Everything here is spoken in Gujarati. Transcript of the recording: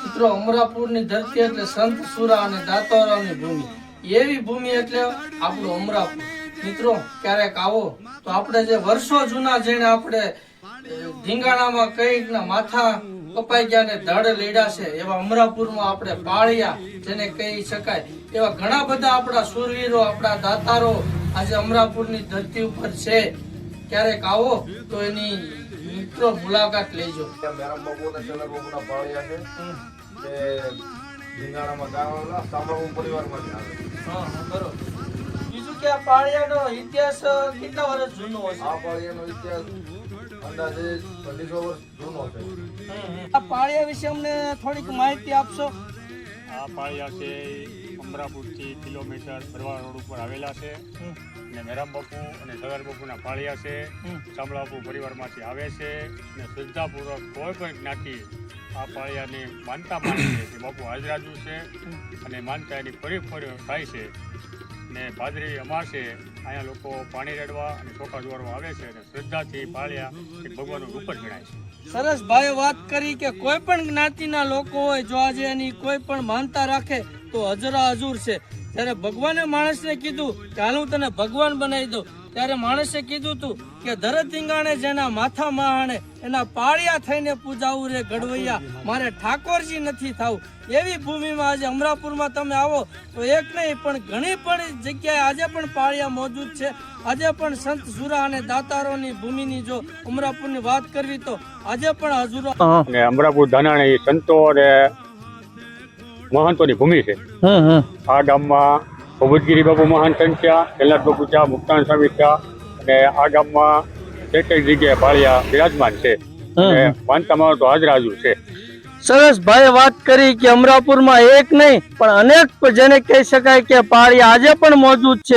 મિત્રો, અમરાપુરની ધરતી એટલે સંત સુરા અને દાતારોની ભૂમિ. એવી ભૂમિ એટલે આપણું અમરાપુર. મિત્રો, ક્યારેક આવો તો આપણે જે વર્ષો જૂના જેને આપણે ધીંગાણામાં કઈક ના માથા કપાઈ ગયા ને ધડ લેડા છે એવા અમરાપુરમાં આપણે પાળિયા જેને કહી શકાય એવા ઘણા બધા આપણા શૂરવીરો, આપણા દાતારો આજે અમરાપુરની ધરતી ઉપર છે. ક્યારેક આવો તો એની મિત્રો મુલાકાત લેજો. મેરામ બાપુના ચલર બાપુના પાળિયા છે તે ધીંગાણામાં ગામના સાંભળવું પરિવારમાંથી આવે. બરોબર. બીજું કે આ પાળિયાનો ઇતિહાસ કેટલા વર્ષ જૂનો હશે? આ પાળિયાનો ઇતિહાસ અંદાજે 250 વર્ષ જૂનો છે. આ પાળિયા વિશે અમને થોડીક માહિતી આપશો? આ પાળિયા છે અમરાપુરથી કિલોમીટર ભરવા રોડ ઉપર આવેલા છે અને મેરામ બાપુ અને સગર બાપુના પાળિયા છે. ચામડા બાપુ પરિવારમાંથી આવે છે અને શ્રદ્ધાપૂર્વક કોઈ પણ જ્ઞાતિ આ પાળિયાની માનતા માને છે કે બાપુ હાજરાજુ છે અને માનતા એની પરિપૂર્ણ થાય છે. ને ભાદરવી અમાસે અહીંયા લોકો પાણી રેડવા અને ચોખા દોરવા આવે છે અને શ્રદ્ધાથી પાળિયા એક ભગવાનનું રૂપ જ ગણાય છે. સરસ ભાઈ વાત કરી કે કોઈ પણ જ્ઞાતિના લોકો હોય જો આજે એની કોઈ પણ માનતા રાખે તો હજરા હજુર છે. ત્યારે ભગવાને માણસને કીધું કે હાલ હું તને ભગવાન બનાવી દઉં, ત્યારે માણસે કીધું તું કે ધરત ધીંગાણે જેના માથા માહાણે એના પાળિયા થઈને પૂજાવું રે ગડવૈયા, મારે ઠાકોરજી નથી થવું. એવી ભૂમિમાં આજે અમરાપુરમાં તમે આવો તો એક નહીં પણ ઘણી પણ જગ્યાએ આજે પણ પાળિયા મોજૂદ છે. આજે પણ સંત સુરા અને દાતારોની ભૂમિની જો અમરાપુરની વાત કરવી તો આજે પણ હજુરો અને અમરાપુર ધાનાણી સંતો અને મહંતોની ભૂમિ છે. આ ગામમાં ભગવતગીરી બાપુ મહાન સંત છે, કેલાદ બાપુ છે, મુક્તાન સ્વામી છે અને આ ગામમાં કેટલીક જગ્યાએ પાળિયા બિરાજમાન છે અને માનતામાં તો હાજરાજુ છે. સરસ ભાઈ વાત કરી કે અમરાપુરમાં એક નહીં પણ અનેક જેને કહી શકાય કે પાળિયા આજે પણ મોજૂદ છે.